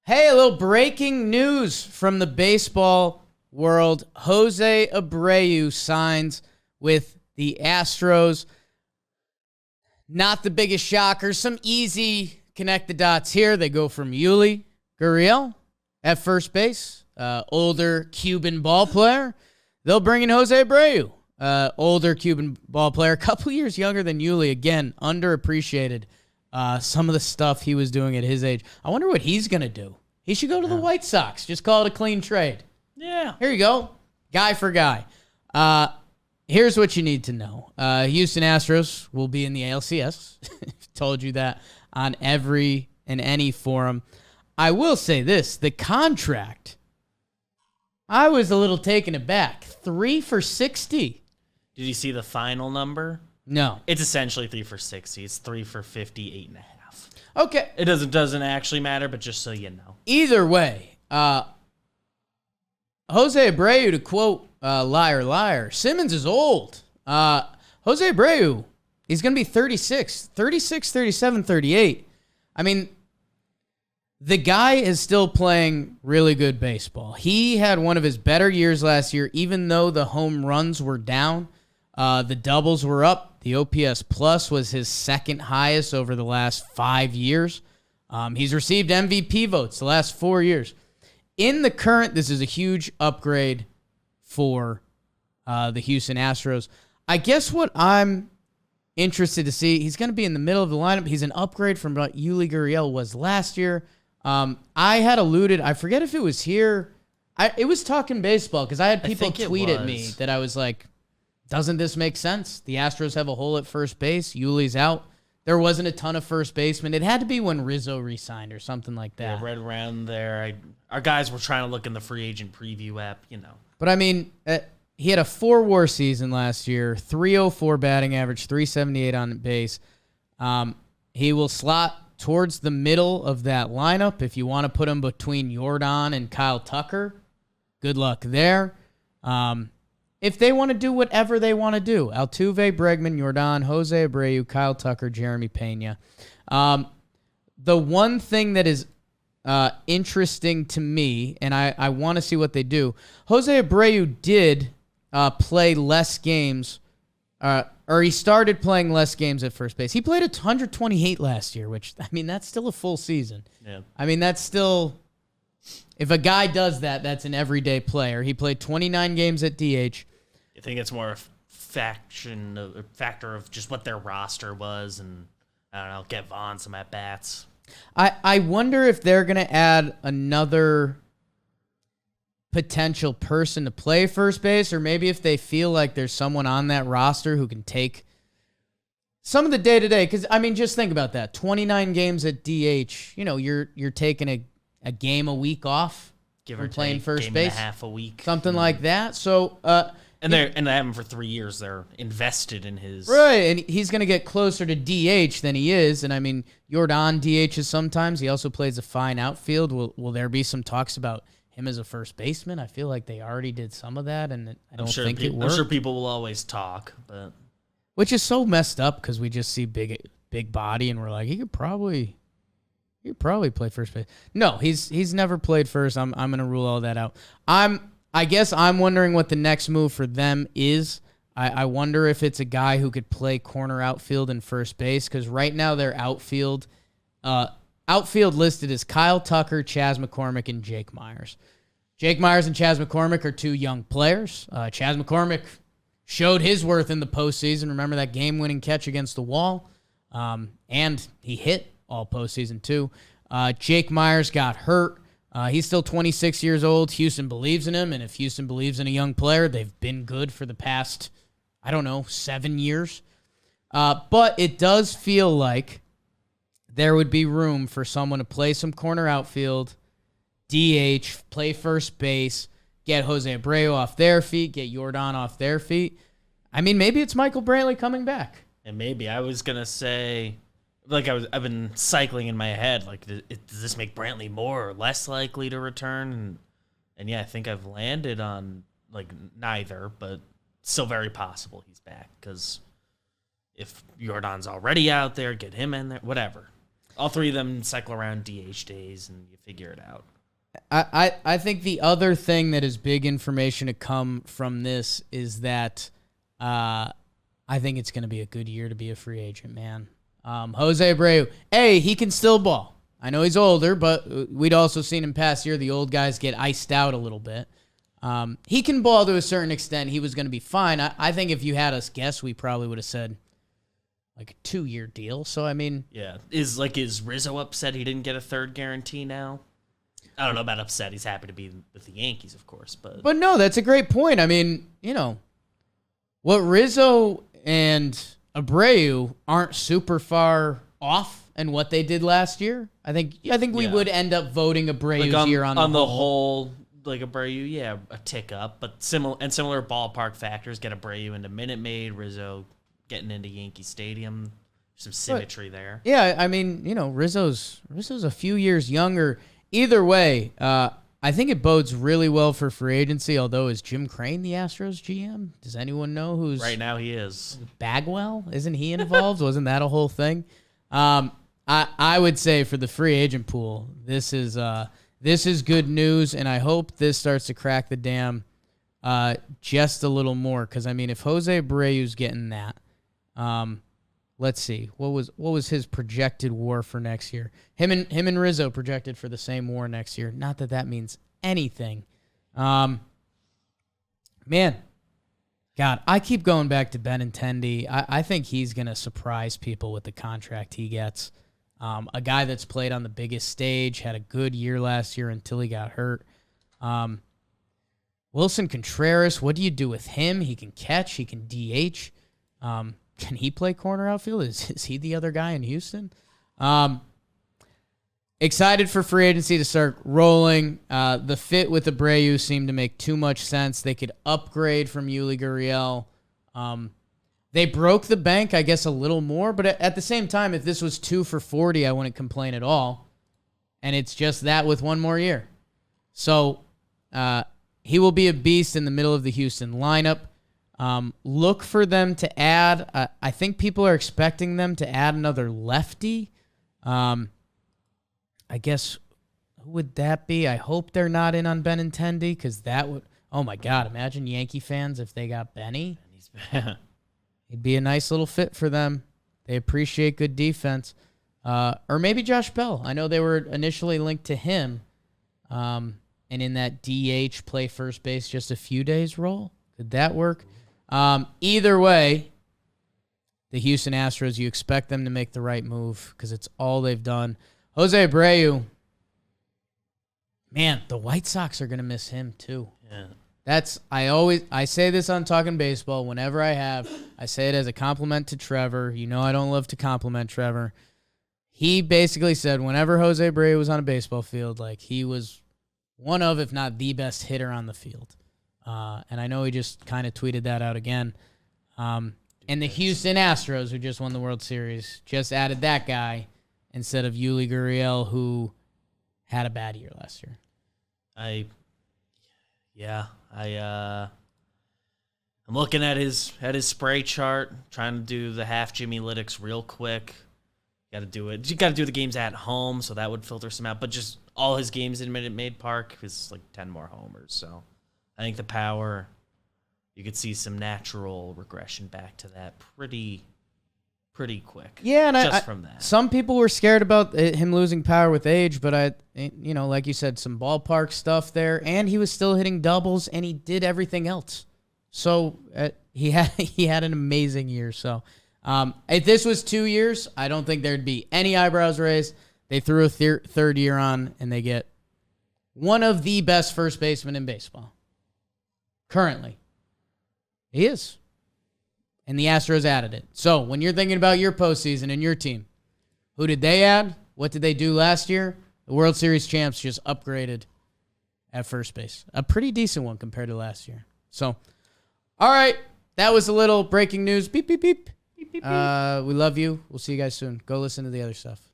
Hey, a little breaking news from the baseball world. Jose Abreu signs with the Astros. Not the biggest shocker. Some easy connect the dots here. They go from Yuli Gurriel at first base, older Cuban ball player. They'll bring in Jose Abreu, older Cuban ball player, a couple years younger than Yuli. Again, underappreciated. Some of the stuff he was doing at his age. I wonder what he's going to do. He should go to the White Sox. Just call it a clean trade. Yeah. Here you go. Guy for guy. Here's what you need to know. Houston Astros will be in the ALCS. Told you that on every and any forum. I will say this. The contract, I was a little taken aback. 3 for $60. Did you see the final number? No. It's essentially 3 for $60. It's 3 for $58.5. Okay. It doesn't actually matter, but just so you know. Either way, Jose Abreu, to quote Liar Liar, Simmons is old. Jose Abreu, he's going to be 36, 37, 38. I mean, the guy is still playing really good baseball. He had one of his better years last year, even though the home runs were down. The doubles were up. The OPS plus was his second highest over the last 5 years. He's received MVP votes the last 4 years. In the current, this is a huge upgrade for the Houston Astros. I guess what I'm interested to see, he's going to be in the middle of the lineup. He's an upgrade from what Yuli Gurriel was last year. I had alluded, I forget if it was here. It was Talking Baseball because I had people tweet at me that I was like, doesn't this make sense? The Astros have a hole at first base. Yuli's out. There wasn't a ton of first basemen. It had to be when Rizzo re-signed or something like that. Yeah, right around there. Our guys were trying to look in the free agent preview app, you know. But, I mean, he had a 4-WAR season last year, 304 batting average, 378 on base. He will slot towards the middle of that lineup. If you want to put him between Jordan and Kyle Tucker, good luck there. If they want to do whatever they want to do, Altuve, Bregman, Jordan, Jose Abreu, Kyle Tucker, Jeremy Pena. The one thing that is interesting to me, and I want to see what they do, Jose Abreu did play less games, or he started playing less games at first base. He played 128 last year, which, I mean, that's still a full season. Yeah. I mean, that's still... If a guy does that, that's an everyday player. He played 29 games at DH. I think it's more a factor of just what their roster was and, I don't know, get Vaughn some at-bats. I wonder if they're going to add another potential person to play first base, or maybe if they feel like there's someone on that roster who can take some of the day-to-day. Because, I mean, just think about that. 29 games at DH, you know, you're taking a game a week off. Give or playing take, first game base, and a half a week, something like that. So, and they have him for 3 years. They're invested in his right, and he's going to get closer to DH than he is. And I mean, Jordan DHs sometimes. He also plays a fine outfield. Will there be some talks about him as a first baseman? I feel like they already did some of that, and I don't think it worked. I'm sure people will always talk, but which is so messed up because we just see big body, and we're like, he could probably play first base. No, he's never played first. I'm going to rule all that out. I guess I'm wondering what the next move for them is. I wonder if it's a guy who could play corner outfield and first base, because right now their outfield listed as Kyle Tucker, Chas McCormick, and Jake Myers. Jake Myers and Chas McCormick are two young players. Chas McCormick showed his worth in the postseason. Remember that game-winning catch against the wall? And he hit all postseason too. Jake Myers got hurt. He's still 26 years old. Houston believes in him, and if Houston believes in a young player, they've been good for the past, 7 years. But it does feel like there would be room for someone to play some corner outfield, DH, play first base, get Jose Abreu off their feet, get Jordan off their feet. I mean, maybe it's Michael Brantley coming back. And maybe I was gonna say, I've been cycling in my head, like, does this make Brantley more or less likely to return? And yeah, I think I've landed on, like, neither, but still very possible he's back, because if Jordan's already out there, get him in there, whatever. All three of them cycle around DH days, and you figure it out. I think the other thing that is big information to come from this is that I think it's going to be a good year to be a free agent, man. Jose Abreu, he can still ball. I know he's older, but we'd also seen him past year the old guys get iced out a little bit. He can ball to a certain extent. He was going to be fine. I think if you had us guess, we probably would have said like a 2-year deal. So, I mean... Yeah. Is Rizzo upset he didn't get a third guarantee now? I don't know about upset. He's happy to be with the Yankees, of course. But no, that's a great point. I mean, what Rizzo and Abreu aren't super far off in what they did last year. I think we would end up voting Abreu's year on the whole. Like Abreu, a tick up, but similar ballpark factors get Abreu into Minute Maid, Rizzo getting into Yankee Stadium. Some symmetry there. Yeah, I mean, Rizzo's a few years younger. Either way, I think it bodes really well for free agency, although is Jim Crane the Astros GM? Does anyone know who's... Right now he is. Bagwell? Isn't he involved? Wasn't that a whole thing? I would say for the free agent pool, this is good news, and I hope this starts to crack the dam just a little more. Because, I mean, if Jose Abreu's getting that, let's see. What was his projected WAR for next year? Him and Rizzo projected for the same WAR next year. Not that means anything. Man, God, I keep going back to Benintendi. I think he's going to surprise people with the contract he gets. A guy that's played on the biggest stage, had a good year last year until he got hurt. Wilson Contreras, what do you do with him? He can catch. He can DH. Can he play corner outfield? Is he the other guy in Houston? Excited for free agency to start rolling. The fit with Abreu seemed to make too much sense. They could upgrade from Yuli Gurriel. They broke the bank, I guess, a little more. But at the same time, if this was 2 for $40, I wouldn't complain at all. And it's just that with one more year. So he will be a beast in the middle of the Houston lineup. Look for them to add. I think people are expecting them to add another lefty. I guess, who would that be? I hope they're not in on Benintendi, because that would... Oh, my God. Imagine Yankee fans if they got Benny. He'd be a nice little fit for them. They appreciate good defense. Or maybe Josh Bell. I know they were initially linked to him. And in that DH, play first base just a few days role. Could that work? Either way, the Houston Astros, you expect them to make the right move because it's all they've done. Jose Abreu, man, the White Sox are going to miss him too. Yeah. I say this on Talking Baseball whenever I say it as a compliment to Trevor. You know I don't love to compliment Trevor. He basically said whenever Jose Abreu was on a baseball field, like he was one of, if not the best hitter on the field. And I know he just kind of tweeted that out again. And the Houston Astros, who just won the World Series, just added that guy instead of Yuli Gurriel, who had a bad year last year. I'm looking at his spray chart, trying to do the half Jimmy Lytics real quick. Got to do it. You got to do the games at home, so that would filter some out. But just all his games in Minute Maid Park is like 10 more homers. So I think the power, you could see some natural regression back to that pretty quick. Yeah, and from that. Some people were scared about him losing power with age, but like you said, some ballpark stuff there, and he was still hitting doubles, and he did everything else. So he had an amazing year. So if this was 2 years, I don't think there'd be any eyebrows raised. They threw a third year on, and they get one of the best first basemen in baseball. Currently. He is. And the Astros added it. So when you're thinking about your postseason and your team, who did they add? What did they do last year? The World Series champs just upgraded at first base. A pretty decent one compared to last year. So, all right. That was a little breaking news. Beep, beep, beep. Beep, beep, beep. We love you. We'll see you guys soon. Go listen to the other stuff.